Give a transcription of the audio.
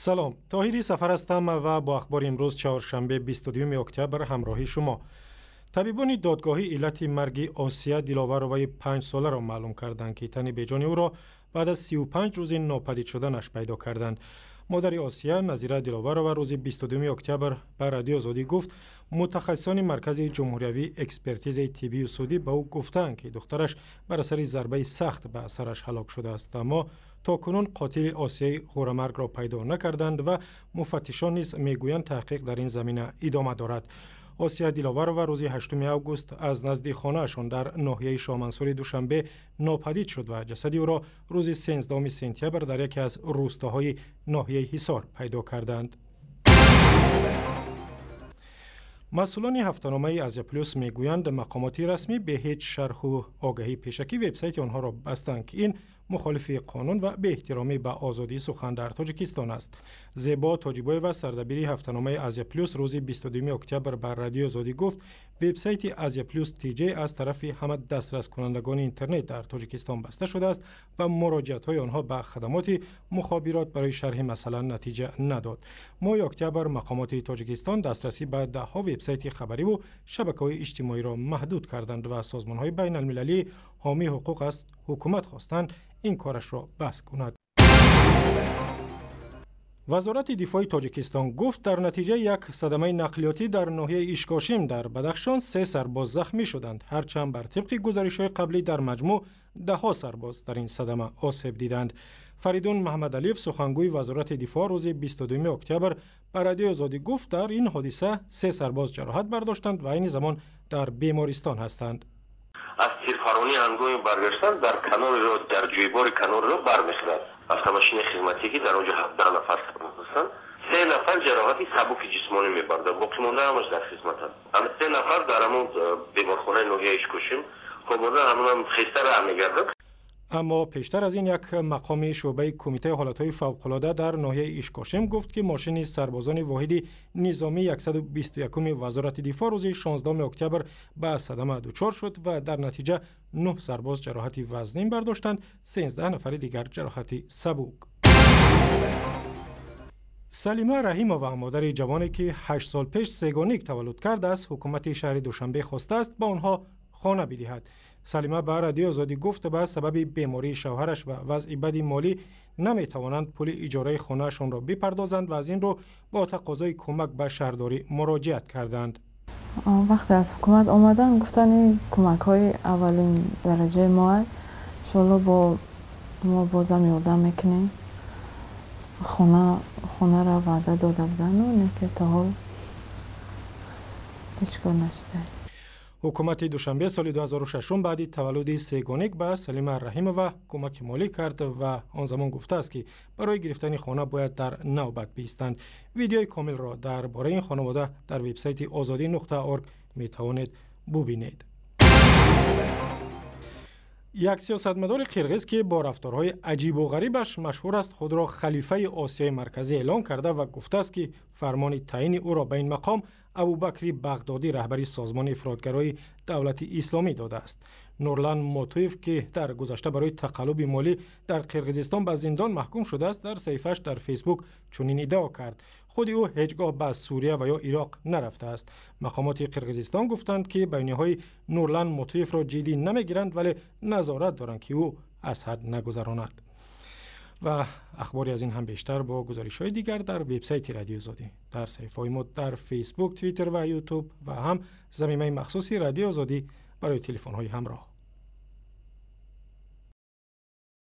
سلام، طاهری سفر هستم و با اخبار امروز چهارشنبه 22 اکتبر همراهی شما. طبیبان دادگاهی علت مرگ آسیا دلاوروی 5 ساله را معلوم کردند که تن بیجان او را بعد از 35 روز ناپدید شدنش پیدا کردند. مادر آسیا نظیره دلاورو روز 22 اکتبر به رادیو آزادی گفت متخصصان مرکز جمهوری اکسپرتیز طبی و سعودی به او گفتند که دخترش بر اثر ضربه سخت به سرش هلاک شده است، اما تا کنون قاتل آسیای غورمرگ را پیدا نکردند و مفتشان نیز میگویند تحقیق در این زمینه ادامه دارد. آسیا دلاورو روز 8 اوگوست از نزد خانه‌شان در ناحیه شاه منصور دوشنبه ناپدید شد و جسد او را روز 13 سپتامبر در یکی از روستاهای ناحیه حصار پیدا کردند. مسئولان هفته‌نامه آزیا پلوس میگویند مقامات رسمی به هیچ شرح و آگهی پیشکی وبسایت آنها را بستند که این مخالف قانون و به احترامی به آزادی سخن در تاجیکستان است. زیبا تاجیبویوا سردبیر هفته‌نامه آزیا پلوس روز 22 اکتبر بر رادیو آزادی گفت وبسایت آزیا پلوس تیجی از طرف همه دسترس کنندگان اینترنت در تاجیکستان بسته شده است و مراجعت‌های آنها به خدمات مخابرات برای شرح مسئله نتیجه نداد. ماه اکتبر مقامات تاجیکستان دسترسی به ده‌ها وبسایت خبری و شبکه‌های اجتماعی را محدود کردند و سازمان‌های بین‌المللی حامی حقوق از حکومت خواستند این کارش را بس کند. وزارت دفاع تاجیکستان گفت در نتیجه یک صدمه نقلیاتی در ناحیه ایشکاشیم در بدخشان 3 سرباز زخمی شدند، هرچند بر طبق گزارش‌های قبلی در مجموع 10 سرباز در این صدمه آسیب دیدند. فریدون محمد علیف سخنگوی وزارت دفاع روز 22 اکتبر به رادیو آزادی گفت در این حادثه 3 سرباز جراحت برداشتند و این زمان در بیمارستان هستند. از تیرپرانی هنگام برگشتن در کنار رو در جویبار کنار رو برمی‌خورد. автомашин خدمتی که در اونجا 17 نفر هستند، 3 نفر جراحت سبک جسمانی می‌بردند، باقی مونده همش در خدمت هستند. هم 3 نفر در همون بیمارخانه ناحیه ایشکاشیم خودمون هم خسته را می‌گردند. اما پیشتر از این یک مقام شعبه کمیته حالت‌های فوق‌العاده در ناحیه ایشکاشیم گفت که ماشین سربازان واحد نظامی 121 وزارت دفاع روز 16 اکتبر به صدمه دچار شد و در نتیجه 9 سرباز جراحت وزنین برداشتند، 13 نفر دیگر جراحت سبک. سلیمه رحیمووا مادر جوانی که 8 سال پیش سگانیک تولد کرد از حکومت شهر دوشنبه خواسته است با آنها خانه بدهد. سلیمه به رادیو آزادی گفت به سبب بیماری شوهرش و وضع بد مالی نمیتوانند پول اجاره خانه‌شان را بپردازند و از این رو با تقاضای کمک به شهرداری مراجعت کردند. وقتی از حکومت آمدن گفتن این کمک‌های اولین درجه ما انشالله با ما بازم یاردم میکنیم. خانه را وعده داده بودن و که تا حال هیچ کار نشده. حکومت دوشنبه سال 2006 بعد تولد سگانیک به سلیمه رحیمووا کمک مالی کرد و آن زمان گفته است که برای گرفتن خانه باید در نوبت بایستند. ویدیوی کامل را درباره این خانواده در وبسایت azadi.org می توانید ببینید. یک سیاستمدار قرغیز که با رفتارهای عجیب و غریبش مشهور است خود را خلیفه آسیای مرکزی اعلام کرده و گفته است که فرمان تعیین او را به این مقام ابوبکر بغدادی رهبری سازمان افراطگرای دولت اسلامی داده است. نورلان موتویف که در گذشته برای تقلب مالی در قرغیزستان به زندان محکوم شده است در صفحه‌اش در فیسبوک چنین ادعا کرد خود او هیچگاه به سوریه و یا عراق نرفته است. مقامات قرغیزستان گفتند که بیانیه‌های نورلان موتویف را جدی نمیگیرند ولی نظارت دارند که او از حد نگذراند. و اخباری از این هم بیشتر با گزارش‌های دیگر در وبسایت رادیو آزادی، در صفحه‌های ما در فیسبوک، توییتر و یوتیوب و هم زمینه مخصوصی رادیو آزادی برای تلفن‌های همراه.